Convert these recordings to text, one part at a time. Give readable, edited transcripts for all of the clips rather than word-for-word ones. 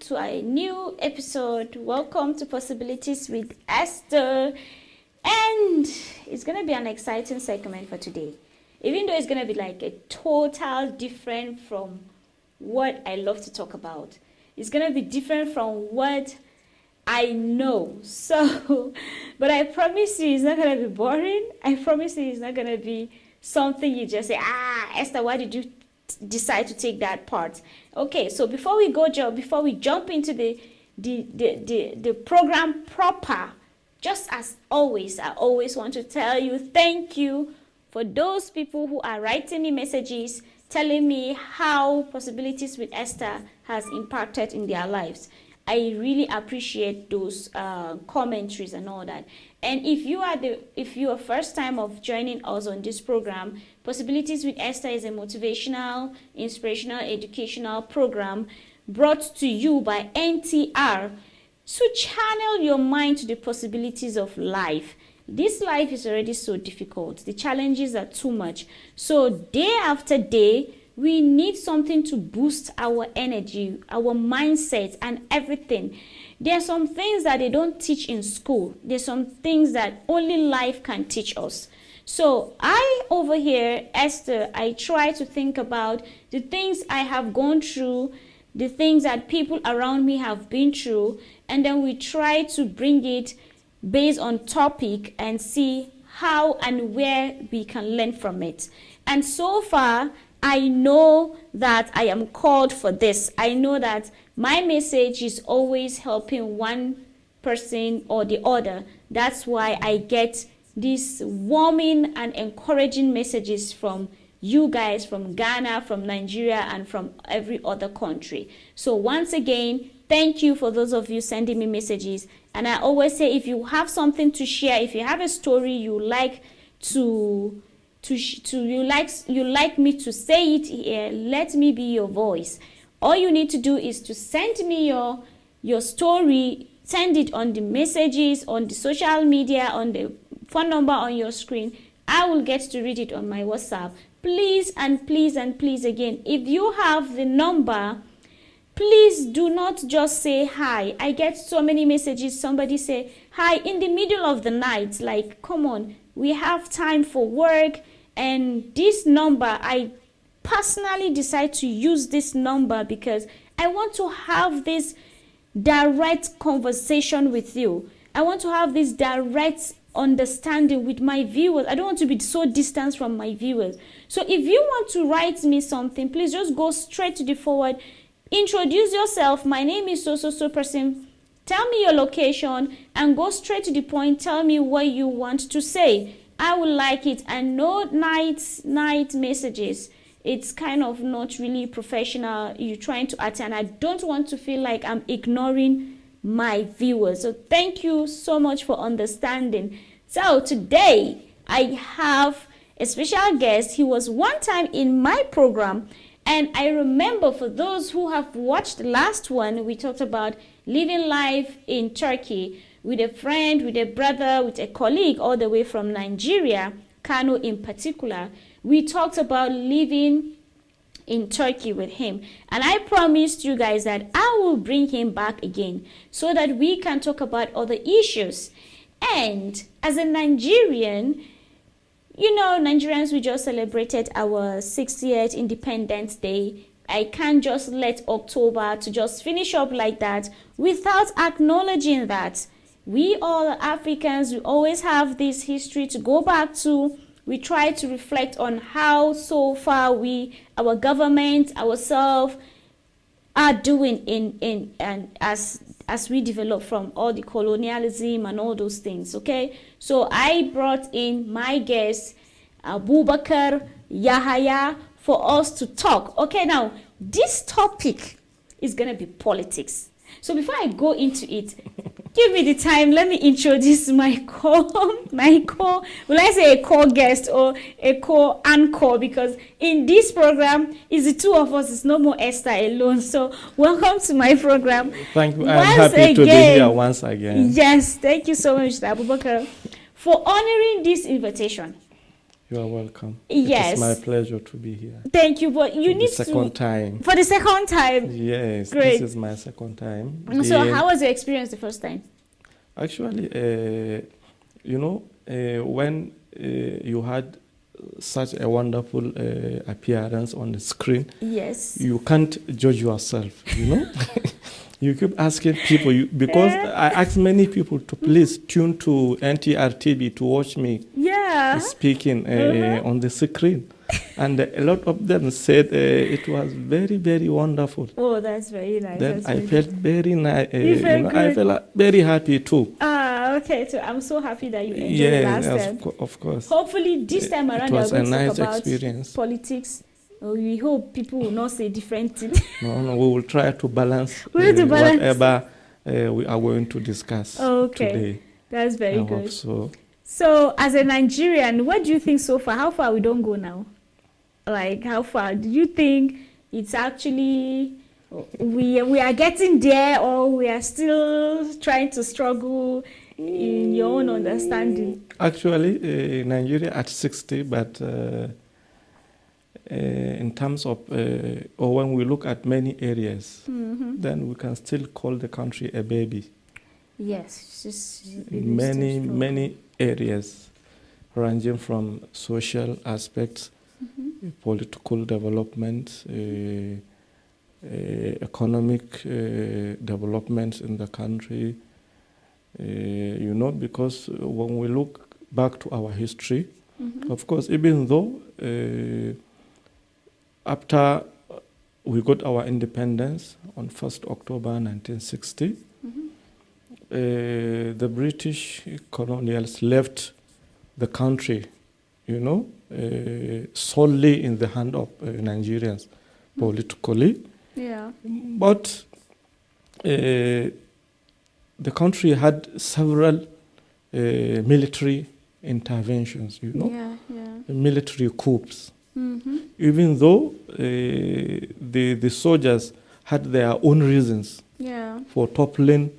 to a new episode. Welcome to Possibilities with Esther. And it's going to be an exciting segment for today. Even though it's going to be like a total different from what I love to talk about. It's going to be different from what I know. So, but I promise you it's not going to be boring. I promise you it's not going to be something you just say, Esther, why did you decide to take that part? Okay, so before we jump into the program proper, just as always, I always want to tell you thank you for those people who are writing me messages telling me how Possibilities with Esther has impacted in their lives. I really appreciate those commentaries and all that. And if you are first time of joining us on this program, Possibilities with Esther is a motivational, inspirational, educational program brought to you by Ntr. So channel your mind to the possibilities of life. This life is already so difficult. The challenges are too much. So day after day, we need something to boost our energy, our mindset, and everything. There are some things that they don't teach in school. There's some things that only life can teach us. So I, over here, Esther, I try to think about the things I have gone through, the things that people around me have been through, and then we try to bring it based on topic and see how and where we can learn from it. And so far, I know that I am called for this. I know that my message is always helping one person or the other. That's why I get these warming and encouraging messages from you guys, from Ghana, from Nigeria, and from every other country. So once again, thank you for those of you sending me messages. And I always say, if you have something to share, if you have a story you like you like me to say it here, let me be your voice. All you need to do is to send me your story, send it on the messages, on the social media, on the phone number on your screen. I will get to read it on my WhatsApp. Please and please and please again, if you have the number, please do not just say hi. I get so many messages. Somebody say hi in the middle of the night. Like, come on, we have time for work. And this number, I personally decide to use this number because I want to have this direct conversation with you. I want to have this direct understanding with my viewers. I don't want to be so distant from my viewers. So if you want to write me something, please just go straight to the forward. Introduce yourself. My name is so person. Tell me your location and go straight to the point. Tell me what you want to say. I will like it. And no night messages. It's kind of not really professional. You're trying to attend. I don't want to feel like I'm ignoring my viewers. So thank you so much for understanding. So today I have a special guest. He was one time in my program. And I remember, for those who have watched the last one, we talked about living life in Turkey with a friend, with a brother, with a colleague all the way from Nigeria, Kano in particular. We talked about living in Turkey with him. And I promised you guys that I will bring him back again so that we can talk about other issues. And as a Nigerian, you know, Nigerians, we just celebrated our 60th Independence Day. I can't just let October to just finish up like that without acknowledging that we all are Africans. We always have this history to go back to. We try to reflect on how so far our government, ourselves are doing and as we develop from all the colonialism and all those things. Okay, so I brought in my guest Abubakar Yahaya for us to talk. Okay, now this topic is gonna be politics. So before I go into it, give me the time. Let me introduce my will I say a co-guest or a co-anchor, because in this program is the two of us. It's no more Esther alone. So welcome to my program. Thank you. I'm happy to be here once again. Yes, thank you so much, Abubakar, for honoring this invitation. You are welcome. Yes. It is my pleasure to be here. Thank you, but you need the second time. For the second time? Yes, great. This is my second time. So how was your experience the first time? Actually, when you had such a wonderful appearance on the screen, yes, you can't judge yourself, You keep asking people, because I asked many people to please tune to Ntr Tv to watch me speaking on the screen. And a lot of them said it was very, very wonderful. Oh, that's very nice. Then I felt very nice. I felt very happy too. Okay. So I'm so happy that you enjoyed it last time. Of course. Hopefully this time around it was you're going a to nice talk about experience. Politics. We hope people will not say different things. No, we will try to balance whatever we are going to discuss today. That's very good. Hope so. So, as a Nigerian, what do you think so far? How far we don't go now? Like, how far? Do you think it's actually we are getting there, or we are still trying to struggle in your own understanding? Actually, Nigeria at 60, but in terms of, or when we look at many areas, then we can still call the country a baby. Yes, many areas, ranging from social aspects, political development, economic developments in the country. Because when we look back to our history, of course, even though after we got our independence on 1st October 1960, the British colonials left the country, solely in the hand of Nigerians politically. Yeah. But the country had several military interventions, military coups. Even though the soldiers had their own reasons for toppling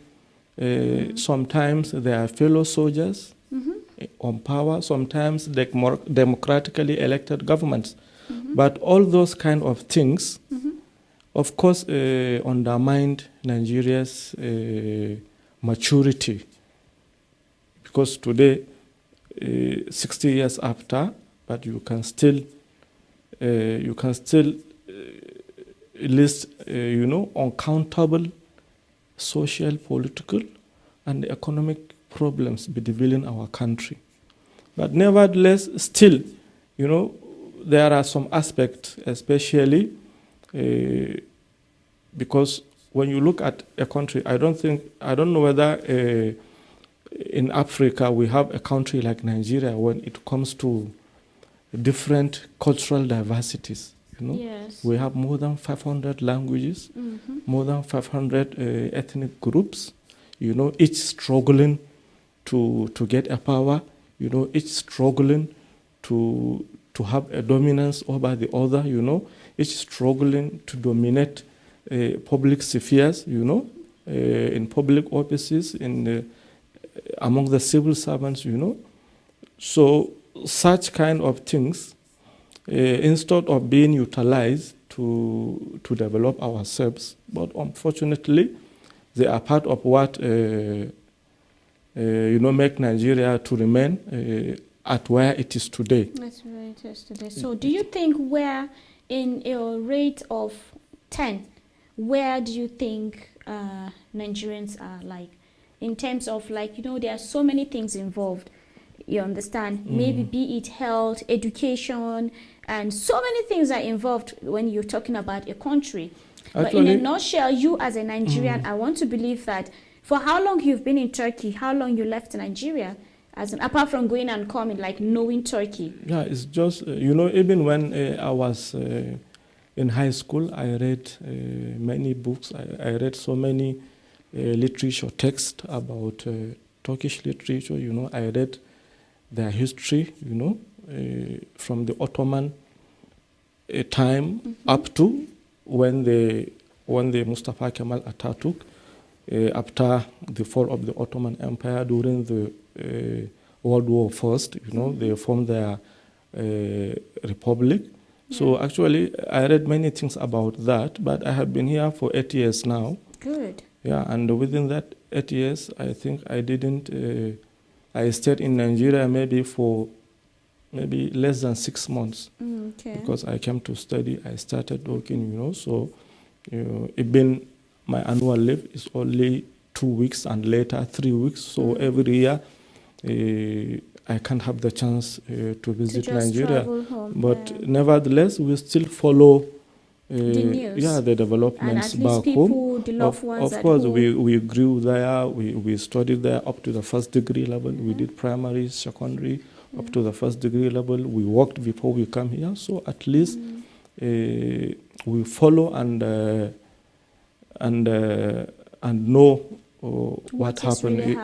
sometimes their fellow soldiers on power, sometimes democratically elected governments. But all those kind of things, of course, undermined Nigeria's maturity. Because today, 60 years after, but you can still list, uncountable social, political, and economic problems bedeviling our country. But nevertheless, still, there are some aspects, especially because when you look at a country, I don't know whether in Africa we have a country like Nigeria when it comes to different cultural diversities. Yes. We have more than 500 languages, more than 500 ethnic groups, each struggling to get a power, each struggling to have a dominance over the other, each struggling to dominate public spheres, in public offices, among the civil servants, So such kind of things, instead of being utilized to develop ourselves, but unfortunately, they are part of what make Nigeria to remain at where it is today. That's where it is today. So, do you think where in a rate of 10, where do you think Nigerians are like in terms of there are so many things involved? You understand? Maybe be it health, education, and so many things are involved when you're talking about a country. Actually, but in a nutshell, you as a Nigerian, I want to believe that for how long you've been in Turkey, how long you left Nigeria, apart from going and coming, knowing Turkey. Yeah, it's just, even when I was in high school, I read many books. I read so many literature texts about Turkish literature. I read their history, from the Ottoman time up to when the Mustafa Kemal Atatürk, after the fall of the Ottoman Empire during the World War I, they formed their republic. So actually, I read many things about that, but I have been here for 8 years now. Good. Yeah, and within that 8 years, I think I didn't, I stayed in Nigeria maybe for maybe less than 6 months. Okay. Because I came to study, I started working, so even my annual leave is only 2 weeks and later 3 weeks. So every year, I can't have the chance to visit Nigeria. Home, but nevertheless, we still follow the news. the developments and at least back home. people, the loved ones Of course, at home. we grew there, we studied there up to the first degree level. We did primary, secondary, up to the first degree level. We worked before we come here. So at least we follow and know what happened, really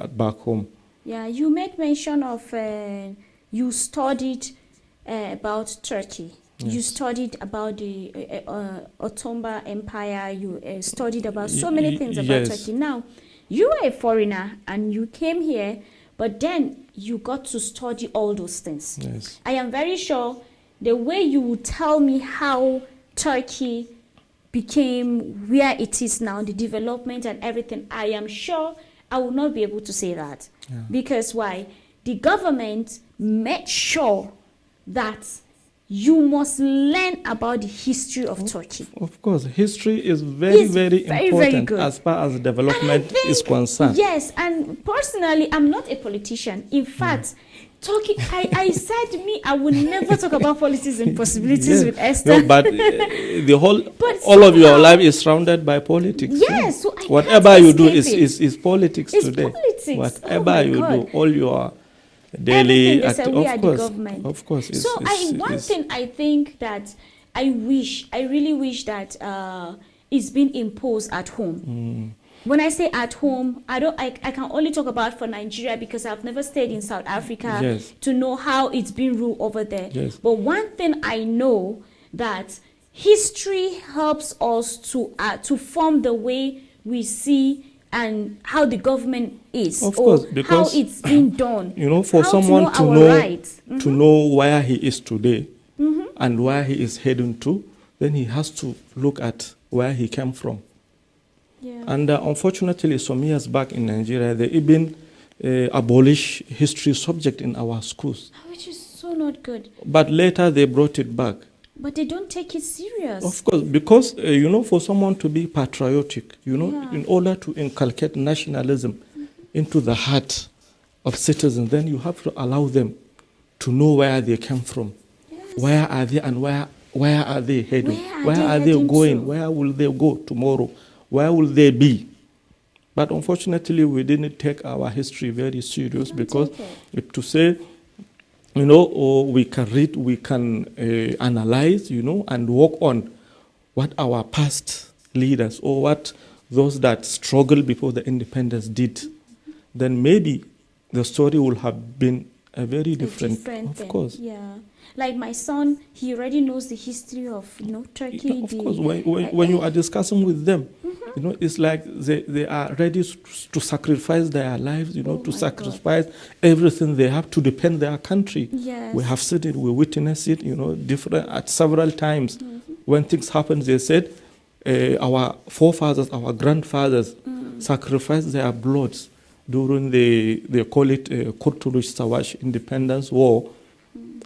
back home. Yeah, you made mention of you studied about Turkey. Yes. You studied about the Ottoman Empire. You studied about so many things about Yes. Turkey. Now, you are a foreigner and you came here, but then you got to study all those things. Yes. I am very sure the way you would tell me how Turkey became where it is now, the development and everything, I am sure I will not be able to say that. Yeah. Because why? The government made sure that you must learn about the history of Turkey. Of course, history is very important very good. as far as development is concerned. Yes, and personally, I'm not a politician. In fact, Turkey, I said I will never talk about politics and possibilities with Esther. No, but the whole, all of your life is surrounded by politics. Yes, so whatever you do is politics today. Politics. Whatever you do, all your daily of course. One thing I think that I really wish that is being imposed at home. When I say at home, I can only talk about for Nigeria because I've never stayed in South Africa to know how it's been ruled over there. Yes. But one thing I know that history helps us to form the way we see and how the government is, of course, because how it's been done. For someone to know where he is today and where he is heading to, then he has to look at where he came from. Yeah. And unfortunately, some years back in Nigeria, they even abolished history subject in our schools. Which is so not good. But later they brought it back. But they don't take it serious. Of course, because, for someone to be patriotic, in order to inculcate nationalism into the heart of citizens, then you have to allow them to know where they came from. Yes. Where are they and where are they heading? Where are they going? Where will they go tomorrow? Where will they be? But unfortunately, we didn't take our history very serious because to say, we can read, we can analyze, and work on what our past leaders or what those that struggled before the independence did, then maybe the story will have been a very different of course. Yeah. Like my son, he already knows the history of Turkey. Of course, when you are discussing with them, it's like they are ready to sacrifice their lives, to sacrifice everything they have to defend their country. Yes. We have seen it, we witnessed it, at several times. When things happen, they said, our forefathers, our grandfathers sacrificed their bloods during they call it Kurtuluş Savaş, Independence War.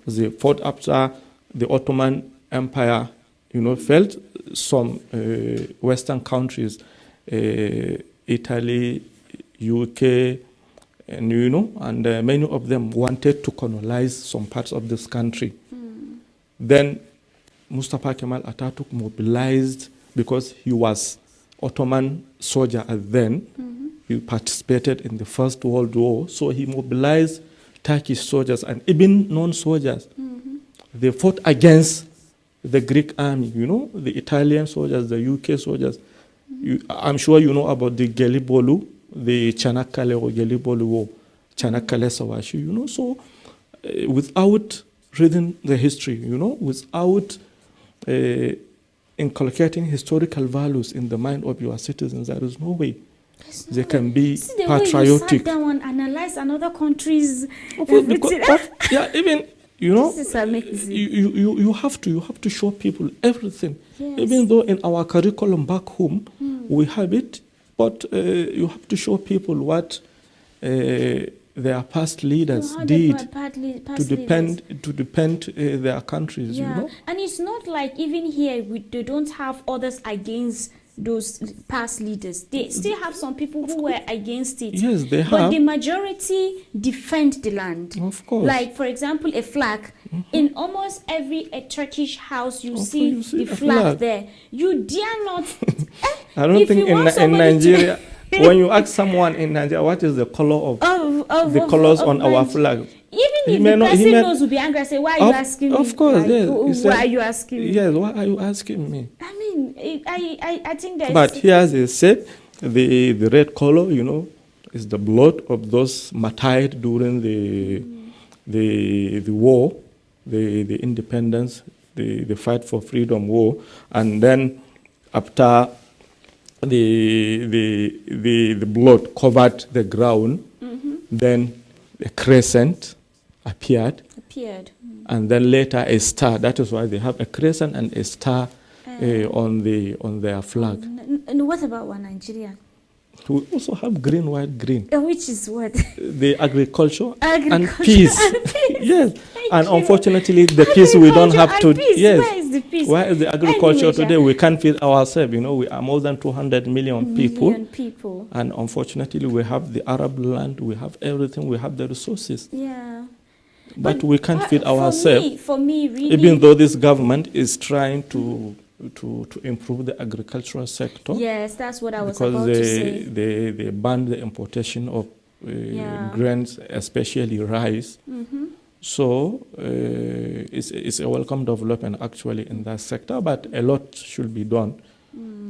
They fought after the Ottoman Empire, felt some Western countries, Italy, UK, and many of them wanted to colonize some parts of this country. Then Mustafa Kemal Atatürk mobilized because he was Ottoman soldier then. He participated in the First World War, so he mobilized Turkish soldiers and even non-soldiers. They fought against the Greek army, the Italian soldiers, the UK soldiers. I'm sure you know about the Gelibolu, the Çanakkale or Gelibolu War, Çanakkale Savaşı, So without reading the history, without inculcating historical values in the mind of your citizens, there is no way they can be patriotic. Way you sat down and analyze another country's even You know, This is amazing. you have to show people everything. Yes. Even though in our curriculum back home we have it, but you have to show people what their past leaders did to defend their countries. Yeah, You know, and it's not like even here they don't have others against those past leaders. They still have some people who were against it. Yes, they But have. the majority defend the land. Of course. Like, for example, a flag. In almost every Turkish house, you see you see the a flag flag. there. You dare not. I don't If think you want in somebody Nigeria, when you ask someone in Nigeria what is the color of the colors on our flag, Even He if may the not- he person may- knows, will be angry and say, "Why are you Of- asking me?" of course, Like, yes. He Why said- are you asking me? yes, why are you asking me? I mean, I think that. But here, as they said, the red color, you know, is the blood of those martyred during the war, the independence, the fight for freedom war, and then after the blood covered the ground, then a crescent appeared, and then later a star. That is why they have a crescent and a star on their flag. And what about one Nigerian? We also have green, white, green. Which is what? The agriculture, and Agriculture peace. and peace. Yes, Thank and you. unfortunately, the peace we don't have to. Agriculture and peace. Yes. Where is the peace? Where is the agriculture Anyway, today? We can't feed ourselves. You know, we are more than 200 million people. And unfortunately, we have the Arab land, we have everything, we have the resources. Yeah. But we can't feed for ourselves. For me, really. Even though this government is trying to improve the agricultural sector. Yes, that's what I was because about to say. they banned the importation of grains, especially rice. So it's a welcome development actually in that sector, but a lot should be done.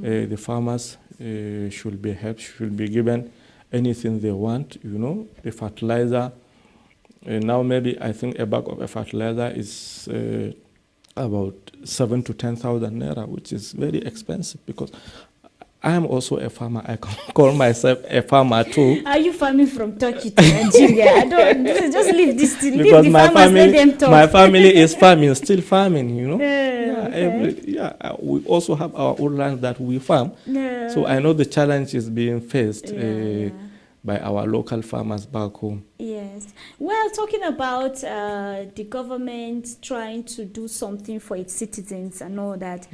The farmers should be helped, should be given anything they want, you know, the fertilizer. Now maybe I think a bag of a fertilizer is about 7,000 to 10,000 naira, which is very expensive because I am also a farmer. I can call myself a farmer too. Are you farming from Turkey to Nigeria? I don't just leave this to leave Because the farmers, let them talk. my family is farming, still farming, you know. Okay. We also have our own land that we farm. So I know the challenge is being faced by our local farmers back home. Yes. Well, talking about the government trying to do something for its citizens and all that,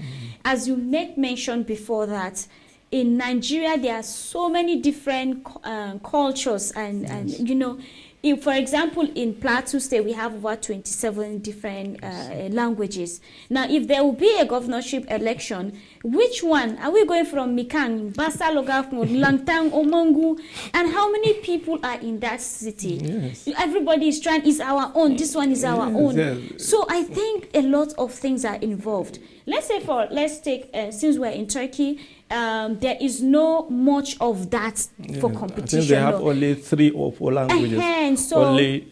as you made mention before that, in Nigeria there are so many different cultures and you know, if, for example, in Plateau State, we have over 27 different languages. Now, if there will be a governorship election, which one? Are we going from Mikang, Basa, Logafmo, Langtang, Omongu? And how many people are in that city? Yes. Everybody is trying, is our own, this one is our own. Yes. So I think a lot of things are involved. Let's take, since we're in Turkey, there is no much of that for competition. I think they have only 3 or 4 languages. So only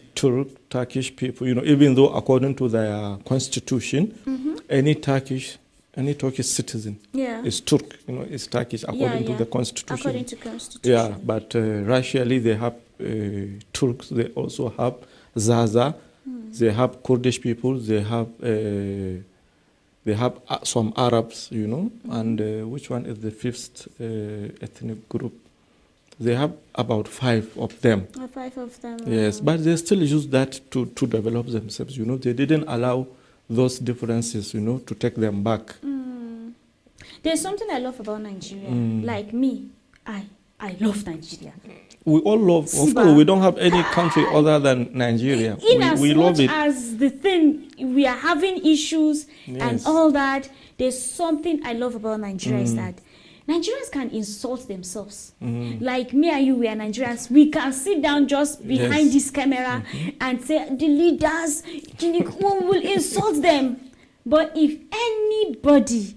Turkish people, you know, even though according to their constitution, any Turkish citizen is Turk, you know, is Turkish according to the constitution. According to constitution. Yeah, but racially they have Turks, they also have Zaza, they have Kurdish people, they have some Arabs, you know, and which one is the 5th ethnic group? They have about 5 of them. 5 of them. Yes, but they still use that to develop themselves, you know. They didn't allow those differences, you know, to take them back. There's something I love about Nigeria. Like me, I love Nigeria. We all love, of course, we don't have any country other than Nigeria. We love it. As the thing, we are having issues and all that, there's something I love about Nigeria is that Nigerians can insult themselves. Like me and you, we are Nigerians. We can sit down just behind this camera and say, the leaders, we will insult them. But if anybody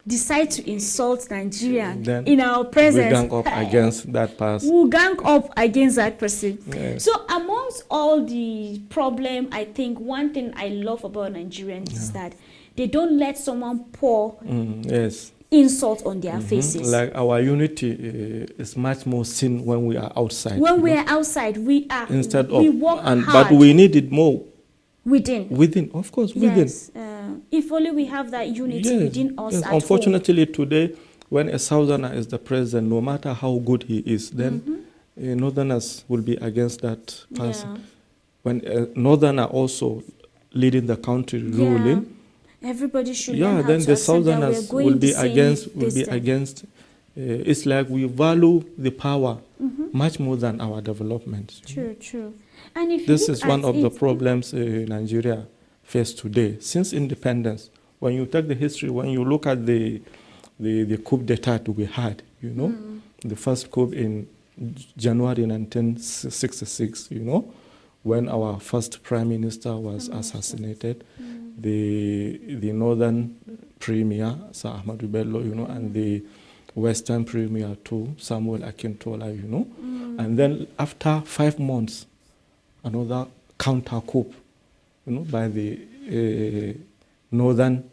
decide to insult Nigerian in our presence, we gang up against that person. We'll gang up against that person. Yes. So amongst all the problem, I think one thing I love about Nigerians is that they don't let someone pour insult on their faces. Like our unity is much more seen when we are outside. When we are outside, we are. Instead we of work hard. but we need it more within. Within, of course, within. Yes. If only we have that unity within us. Yes. At Unfortunately, today, when a Southerner is the president, no matter how good he is, then Northerners will be against that person. Yeah. When a Northerner also leading the country, ruling, everybody should learn how then to the accept that we're Southerners going will be the same against. distance. It's like we value the power much more than our development. True. And if this you is one of the problems Nigeria face today since independence. When you take the history, when you look at the coup d'etat we had, the first coup in January 1966, when our first prime minister was assassinated, the northern premier, Sir Ahmadu Bello, and the western premier too, Samuel Akintola, and then after 5 months, another counter coup, by the northern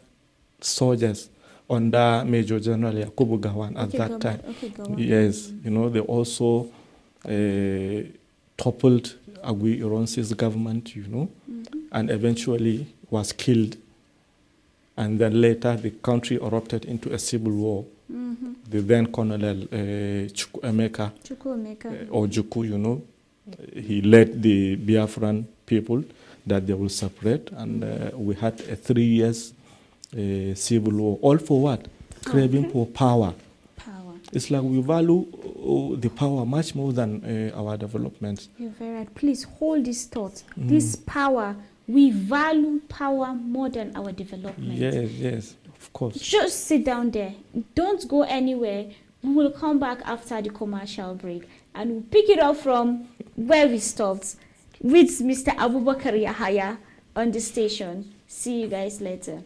soldiers under Major General Yakubu Gowon at that time. Yes, they also toppled Agui Ironsi's government, and eventually was killed. And then later the country erupted into a civil war. The then Colonel Chukwuemeka, or Juku, he led the Biafran people that they will separate, and we had a 3 years civil war. All for what? Craving for power. It's like we value the power much more than our development. You're very right. Please hold this thought. This power, we value power more than our development. Yes, of course. Just sit down there. Don't go anywhere. We will come back after the commercial break and we'll pick it up from where we stopped with Mr. Abubakar Yahaya on the station. See you guys later.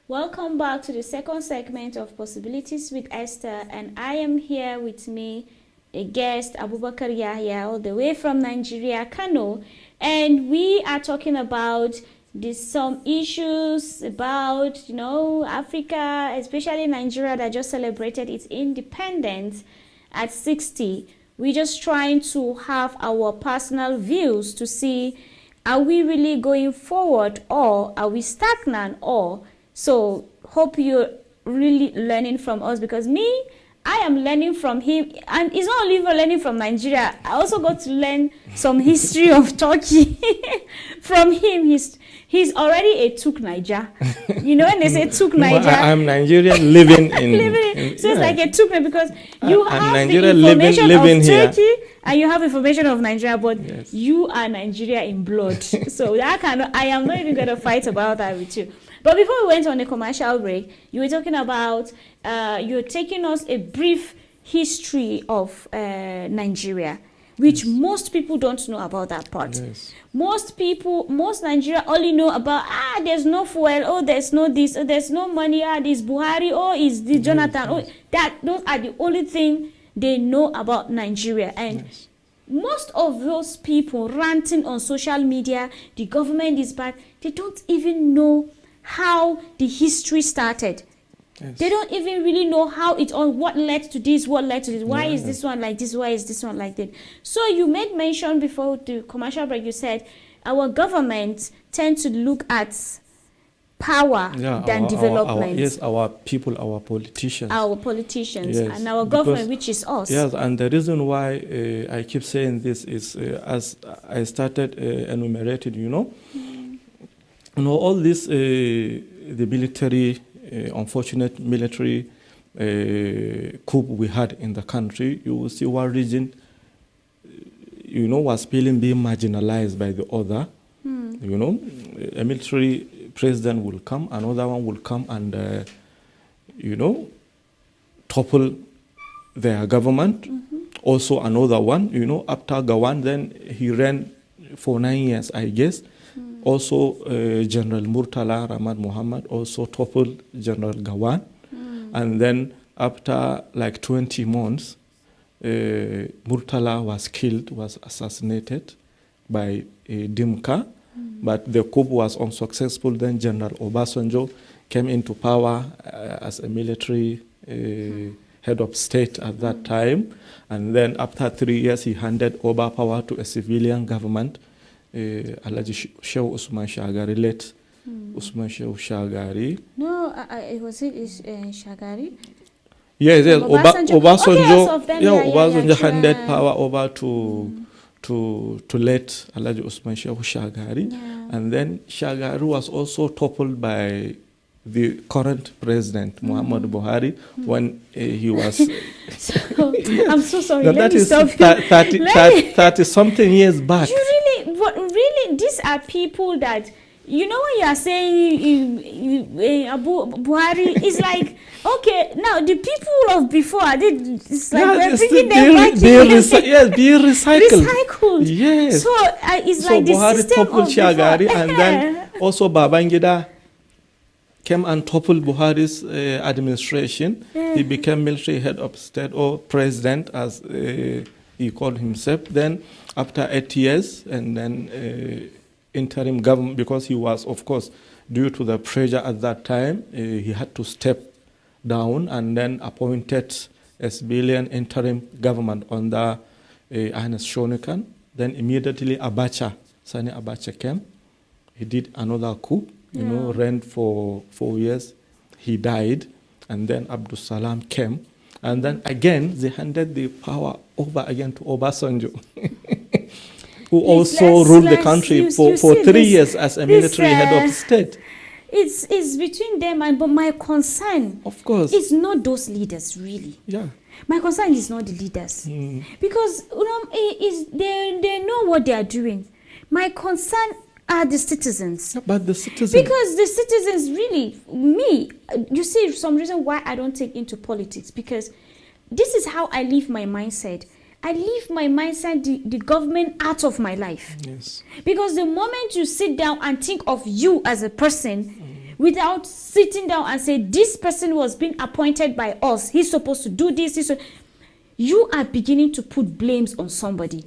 Welcome back to the second segment of Possibilities with Esther, and I am here with me a guest, Abubakar Yahya, all the way from Nigeria, Kano, and we are talking about some issues about Africa, especially Nigeria that just celebrated its independence at 60. We're just trying to have our personal views to see, are we really going forward or are we stagnant? So hope you're really learning from us, because I am learning from him, and it's not only for learning from Nigeria. I also got to learn some history of Turkey from him. He's already a Tuk Niger. When they say Tuk Niger, I'm Nigerian living in. So it's like a Tuk Niger, because you have Nigerian the information living of Turkey here. and you have information of Nigeria, but you are Nigeria in blood. So I am not even going to fight about that with you. But before we went on a commercial break, you were talking about, you're taking us a brief history of Nigeria, which most people don't know about that part. Most Nigeria only know about, there's no fuel, there's no this, there's no money, this Buhari, is the Jonathan, those are the only thing they know about Nigeria. And most of those people ranting on social media, the government is bad, they don't even know how the history started. They don't even really know what led to this, why is this one like this, why is this one like that. So you made mention before the commercial break, you said our government tend to look at power than development. Our people, our politicians. And our government, which is us. Yes, and the reason why I keep saying this is, as I started enumerating, all this, the military, unfortunate military coup we had in the country, you will see one region, was being marginalized by the other. A military president will come, another one will come and, topple their government. Also another one, after Gowon, then he ran for 9 years, I guess. Also, General Murtala Ramad Muhammad also toppled General Gowon. And then after like 20 months, Murtala was killed, was assassinated by Dimka. But the coup was unsuccessful. Then General Obasanjo came into power as a military head of state at that time. And then after 3 years, he handed over power to a civilian government. Alhaji Shehu Usman Shagari, late Usman Shehu Shagari. No, was it Shagari? Yes, yes. Obasanjo, Obasanjo true. handed power over to late Alhaji Usman Shehu Shagari. Yeah. And then Shagari was also toppled by the current president, Muhammad Buhari, when he was... I'm so sorry. Let me stop you. 30-something years back. Really, these are people that, you know, when you are saying Buhari, it's like, okay, now the people of before, it's like we're bringing them back. Being recycled. Recycled. Yes. So it's like the Buhari system toppled of Shagari, before. and then also Babangida came and toppled Buhari's administration. He became military head of state or president, as he called himself. Then after 8 years, and then interim government, because he was, of course, due to the pressure at that time, he had to step down and then appointed a civilian interim government under Ernest Shonikan. Then immediately Sani Abacha came. He did another coup. Reigned for 4 years. He died, and then Abdul Salam came, and then again they handed the power over again to Obasanjo, who also ruled the country for 3 years as a military head of state. It's between them, but my concern, of course, is not those leaders really. Yeah. My concern is not the leaders, because they know what they are doing. My concern are the citizens. But the citizens... Because the citizens really, you see some reason why I don't take into politics, because this is how I live my mindset. I leave my mindset, the government, out of my life. Yes. Because the moment you sit down and think of you as a person, without sitting down and say, this person was being appointed by us, he's supposed to do this, you are beginning to put blames on somebody.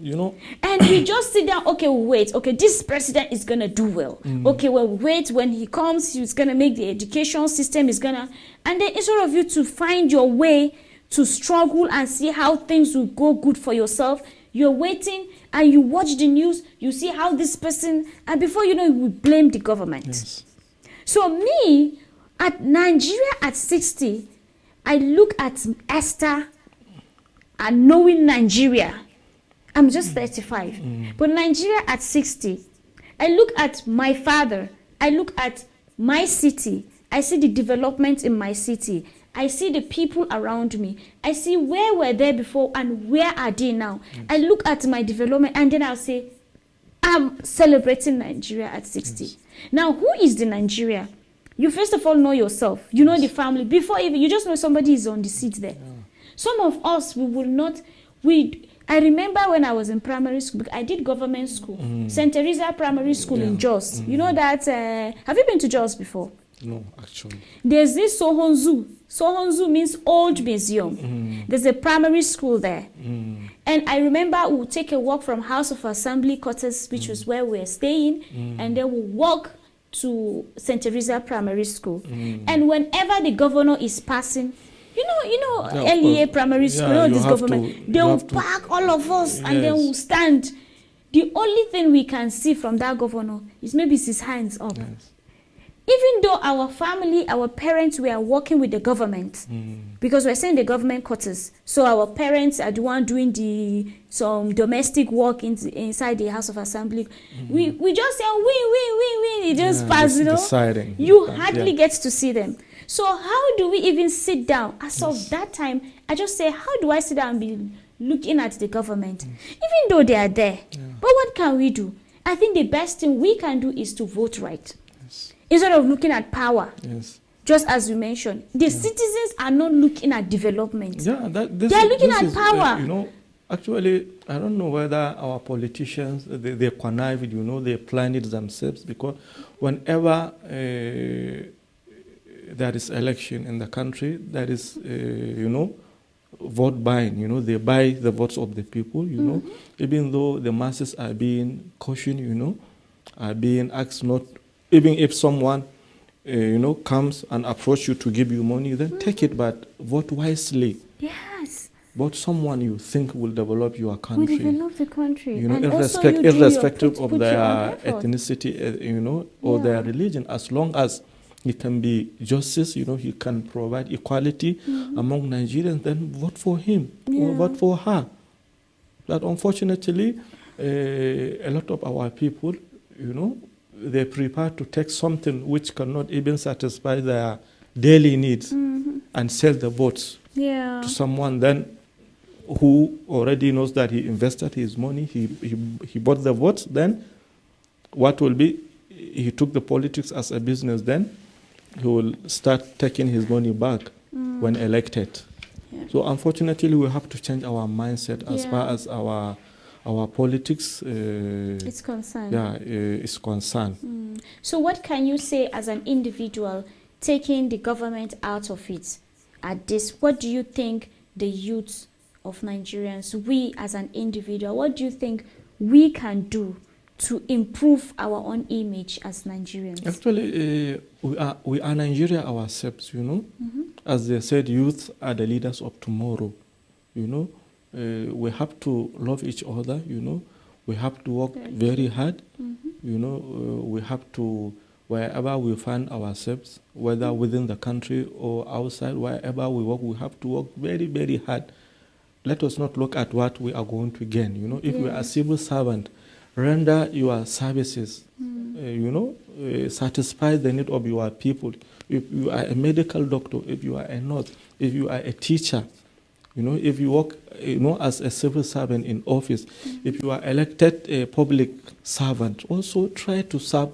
And we just sit down, okay, wait, okay, this president is going to do well. Okay, well, wait, when he comes, he's going to make the education system, and then instead of you to find your way to struggle and see how things will go good for yourself, you're waiting and you watch the news, you see how this person, and before you know, you will blame the government. Yes. So me, at Nigeria at 60, I look at Esther, and knowing Nigeria, I'm just 35, but Nigeria at 60, I look at my father, I look at my city, I see the development in my city, I see the people around me, I see where were they before and where are they now. I look at my development, and then I'll say, I'm celebrating Nigeria at 60. Yes. Now, who is the Nigeria? You first of all know yourself, you know the family, before even, you just know somebody is on the seat there. Yeah. Some of us, we will not, I remember when I was in primary school, I did government school, St. Teresa Primary School in Jos. You know that, have you been to Jos before? No, actually. There's this Sohon Zoo. Sohon Zoo means old museum. There's a primary school there. And I remember we would take a walk from House of Assembly quarters, which was where we were staying, and then we'll walk to St. Teresa Primary School. And whenever the governor is passing, you know, LEA primary school, this government, they will pack all of us, and then we'll stand. The only thing we can see from that governor is maybe his hands up. Yes. Even though our family, our parents were working with the government, because we're saying the government quarters, so our parents are the one doing some domestic work inside the House of Assembly. We just say, we just pass, deciding. You hardly get to see them. So how do we even sit down? As of that time, I just say, how do I sit down and be looking at the government? Even though they are there. But what can we do? I think the best thing we can do is to vote right. Yes. Instead of looking at power. Yes. Just as you mentioned. The citizens are not looking at development. Yeah, they are looking at power. Actually, I don't know whether our politicians, they connive it, they plan it themselves, because whenever there is election in the country, there is, vote buying, they buy the votes of the people, even though the masses are being cautioned, are being asked not, even if someone comes and approach you to give you money, then take it, but vote wisely. Yes. Vote someone you think will develop your country. Will develop the country. And irrespective of their ethnicity, or their religion, as long as he can be justice, he can provide equality among Nigerians, then vote for him or vote for her. But unfortunately, a lot of our people, they prefer to take something which cannot even satisfy their daily needs and sell the votes to someone then who already knows that he invested his money, he bought the votes, then what will be, he took the politics as a business, then he will start taking his money back when elected. Yeah. So unfortunately, we have to change our mindset as far as our politics is concerned. Is concerned. So what can you say as an individual taking the government out of it at this? What do you think the youth of Nigerians, we as an individual, what do you think we can do to improve our own image as Nigerians? Actually, we are Nigeria ourselves, As they said, youth are the leaders of tomorrow, We have to love each other, We have to work very hard, We have to, wherever we find ourselves, whether within the country or outside, wherever we work, we have to work very, very hard. Let us not look at what we are going to gain. If we are a civil servant, render your services, satisfy the need of your people. If you are a medical doctor, if you are a nurse, if you are a teacher, if you work, as a civil servant in office, if you are elected a public servant, also try to serve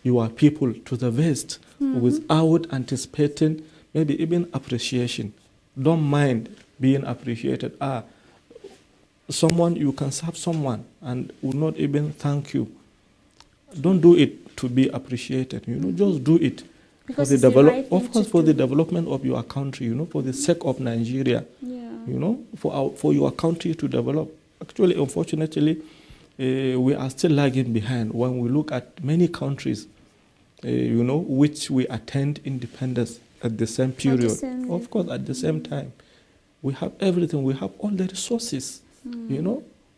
your people to the best without anticipating, maybe even appreciation. Don't mind being appreciated. Someone, you can serve someone and will not even thank you. Don't do it to be appreciated. Just do it because for the development of your country. For the sake of Nigeria. For your country to develop. Actually, unfortunately, we are still lagging behind when we look at many countries, which we attained independence at the same period. Of course, at the same time. We have everything. We have all the resources,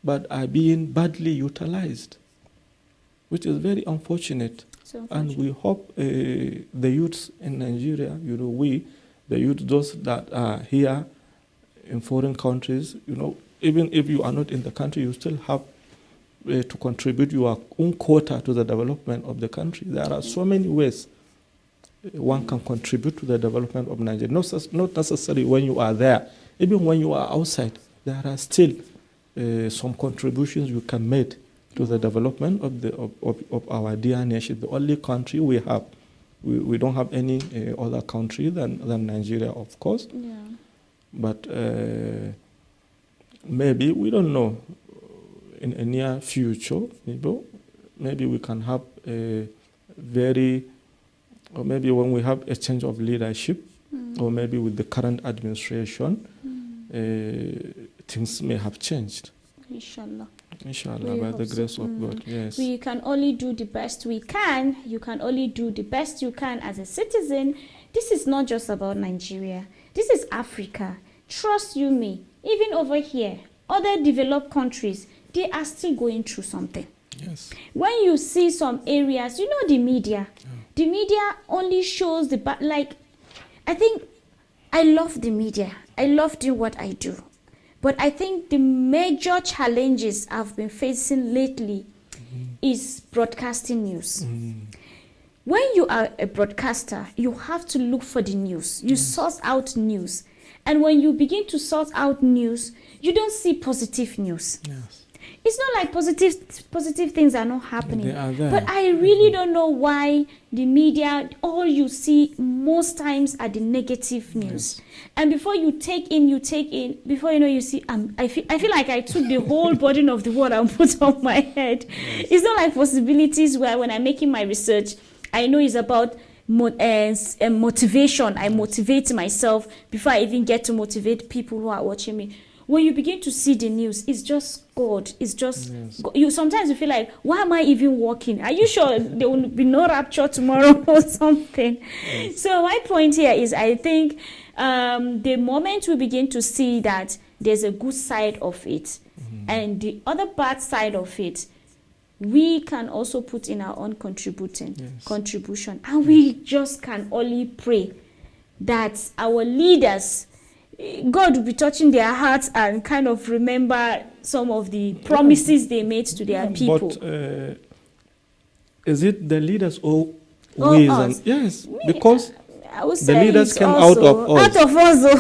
but are being badly utilized, which is very unfortunate. And we hope the youths in Nigeria, the youth, those that are here in foreign countries, even if you are not in the country, you still have to contribute your own quota to the development of the country. There are so many ways one can contribute to the development of Nigeria. Not necessarily when you are there. Even when you are outside, there are still some contributions you can make to the development of our dear nation. The only country we have, we don't have any other country than Nigeria, of course. Yeah. But maybe, we don't know, in a near future, maybe we can have or maybe when we have a change of leadership, or maybe with the current administration, things may have changed. Inshallah. Inshallah, by the grace of God, yes. We can only do the best we can. You can only do the best you can as a citizen. This is not just about Nigeria. This is Africa. Trust you me. Even over here, other developed countries, they are still going through something. Yes. When you see some areas, the media. Yeah. The media only shows I think I love the media. I love doing what I do. But I think the major challenges I've been facing lately is broadcasting news. When you are a broadcaster, you have to look for the news. You source out news. And when you begin to sort out news, you don't see positive news. Yes. It's not like positive things are not happening. They are there. But I really don't know why the media, all you see most times are the negative news. Yes. And before you take in, before you know, you see, I feel like I took the whole burden of the world and put on my head. Yes. It's not like possibilities where when I'm making my research, I know it's about motivation. I motivate myself before I even get to motivate people who are watching me. when you begin to see the news, it's just God. It's just Yes. you. Sometimes you feel like, why am I even walking? Are you sure there will be no rapture tomorrow or something? Yes. So my point here is, I think the moment we begin to see that there's a good side of it and the other bad side of it, we can also put in our own contribution, and we just can only pray that our leaders, God will be touching their hearts and kind of remember some of the promises they made to their people. But is it the leaders or Or ways? us? And yes, because I would the say leaders it's came also out of us. Out of us. So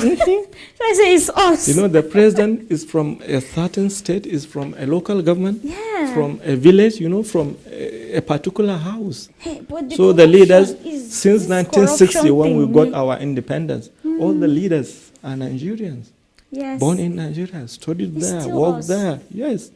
I say it's us. You know, the president is from a certain state, is from a local government, Yeah. from a village, you know, from a particular house. Hey, but So the leaders, is since this 1960, corruption when we thing, got our independence, all the leaders are Nigerians, yes. born in Nigeria, studied It's there, still worked us. there. Yes.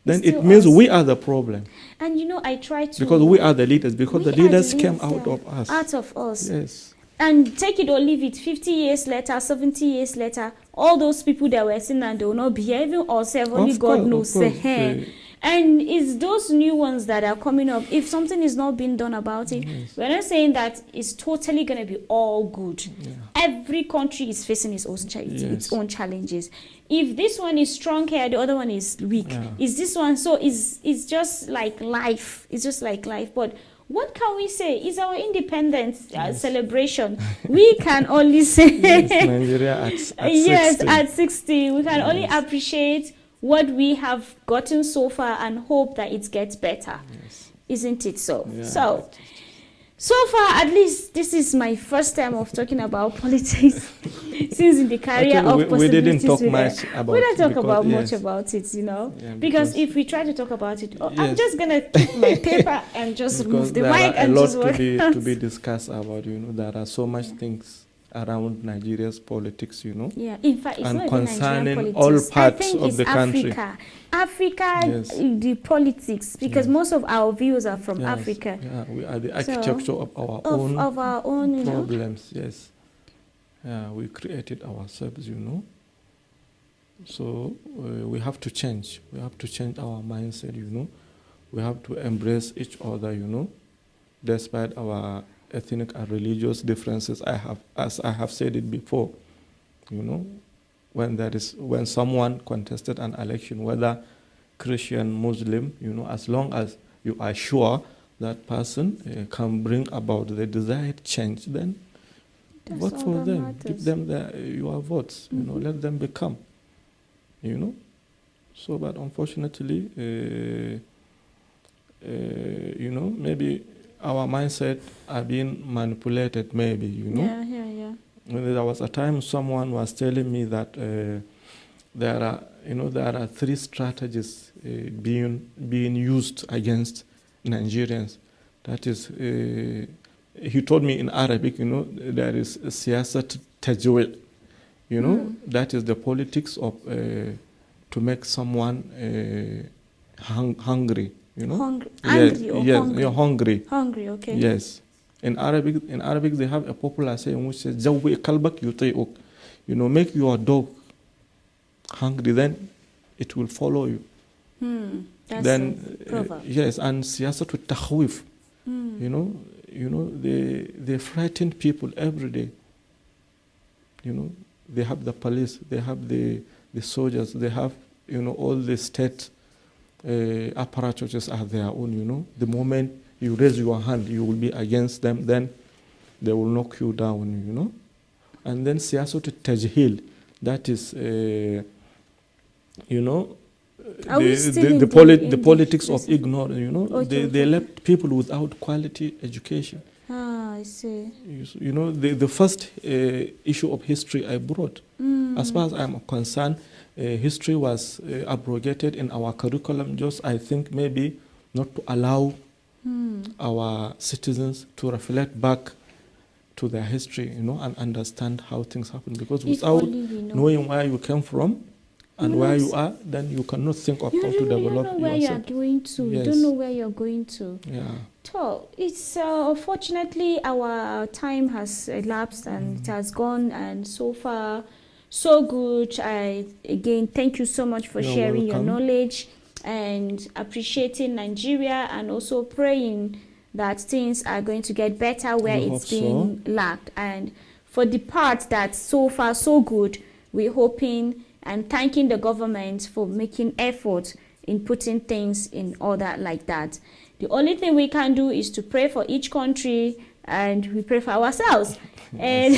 Then still it means us. we are the problem. And you know, I try to, Because we are the leaders, because we the are leaders came leaders, out yeah. of us. Out of us. Yes. And take it or leave it, 50 years later, 70 years later, all those people that were seen and they will not be here, even ourselves, only Of God course, knows. of course. And it's those new ones that are coming up. If something is not being done about it, Yes. we're not saying that it's totally going to be all good. Yeah. Every country is facing its own, Yes. its own challenges. If this one is strong here, the other one is weak. Yeah. Is this one? So it's just like life. It's just like life. But what can we say? It's our independence celebration. We can only say Yes, Nigeria at 60. yes, at 60. We can Yes. only appreciate what we have gotten so far and hope that it gets better. Yes. Isn't it so? Yeah. So far, at least this is my first time of talking about politics since in the career Actually, of we didn't possibilities. talk much about We don't talk because- about yes. much about it, you know. Yeah, because if we try to talk about it, I'm Yes. just gonna keep my paper and just Because move the there mic are a and lot just work. to be discussed about, you know. There are so much things around Nigeria's politics, you know. Yeah, in fact, it's And not even concerning Nigerian all politics. parts I think of it's the country. Africa, Yes. the politics, because Yes. most of our views are from Yes. Africa. Yeah, we are the So, architecture of our Of our own, you know. problems. Yes. Yeah, we created ourselves, you know. So we have to change. We have to change our mindset, you know. We have to embrace each other, you know, despite our ethnic and religious differences. As I have said it before, you know, when someone contested an election, whether Christian, Muslim, you know, as long as you are sure that person can bring about the desired change, then That's vote all for that them. matters. Give them your votes. You know, let them become. You know. So, but unfortunately, you know, maybe our mindset are being manipulated. Maybe, you know. Yeah. There was a time someone was telling me that there are 3 strategies being used against Nigerians. That is, he told me in Arabic, you know, there is siyasat tajwid. You know, that is the politics of to make someone hungry. You know, Angry or yes, hungry? You're hungry. Hungry, okay. Yes. In Arabic, they have a popular saying which says, "Zawwi kalbak yuti'uk." You know, make your dog hungry, then it will follow you. That's Then a proverb. yes, and siyasatu takhwif. You know, they frighten people every day. You know, they have the police, they have the soldiers, they have, you know, all the state apparatuses are their own. You know, the moment you raise your hand, you will be against them, then they will knock you down, you know. And then siyasatu tajhil, that is, you know, the politics of ignorance, you know. Okay, they left people without quality education. I see. You know, the first issue of history I brought, as far as I'm concerned, history was abrogated in our curriculum, just I think maybe not to allow our citizens to reflect back to their history, you know, and understand how things happen. Because without knowing where you came from and where you are, then you cannot think of how to develop yourself. You don't know where you are going to. Yes. You don't know where you're going to. Yeah. So it's unfortunately our time has elapsed and it has gone, and so far so good. Again, thank you so much for sharing your knowledge and appreciating Nigeria, and also praying that things are going to get better where it's been lacked. And for the part that's so far so good, we're hoping and thanking the government for making effort in putting things in order like that. The only thing we can do is to pray for each country, and we pray for ourselves. And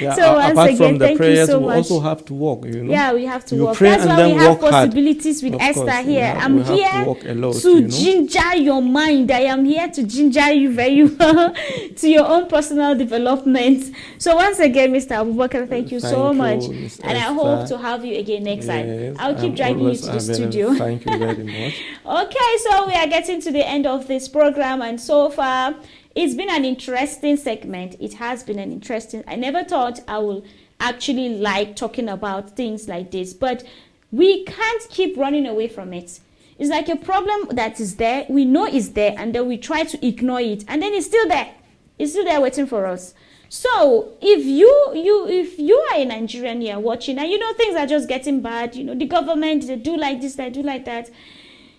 yeah, so apart again, from the thank prayers, you so we much. also have to work, you know. Yeah, we have to work. Pray That's and why then we have work hard. possibilities with Of Esther course, here. we I'm have to here work a lot, to you know? ginger your mind. I am here to ginger you very well to your own personal development. So once again, Mr. Abubakar, thank you so much. Ms. And Esther. I hope to have you again next time. I'll keep dragging you to the studio. Thank you very much. Okay, so we are getting to the end of this program, and so far it's been an interesting segment. It has been an interesting. I never thought I would actually like talking about things like this, but we can't keep running away from it. It's like a problem that is there. We know it's there, and then we try to ignore it, and then it's still there. It's still there waiting for us. So if you are a Nigerian here watching, and you know things are just getting bad, you know the government, they do like this, they do like that.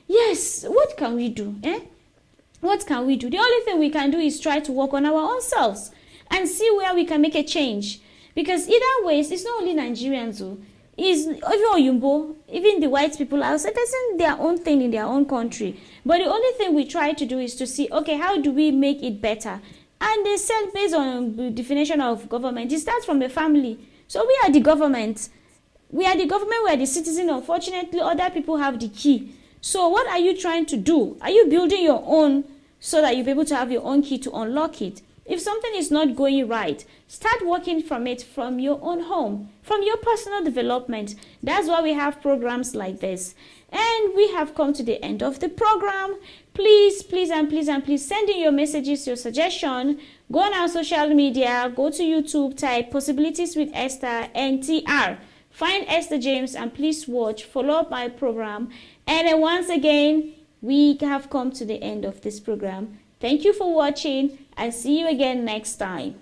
Yes, what can we do? What can we do? The only thing we can do is try to work on our own selves and see where we can make a change. Because either ways, it's not only Nigerians who is even Oyumbo, even the white people outside, they're doing their own thing in their own country. But the only thing we try to do is to see, okay, how do we make it better? And they said, based on the definition of government, it starts from the family. So we are the government. We are the government, we are the citizen. Unfortunately, other people have the key. So what are you trying to do? Are you building your own so that you'll be able to have your own key to unlock it? If something is not going right, start working from it from your own home, from your personal development. That's why we have programs like this. And we have come to the end of the program. Please, please, and please, and please send in your messages, your suggestion. Go on our social media, go to YouTube, type Possibilities with Esther, NTR. Find Esther James and please watch, follow up my program. And then once again, we have come to the end of this program. Thank you for watching and see you again next time.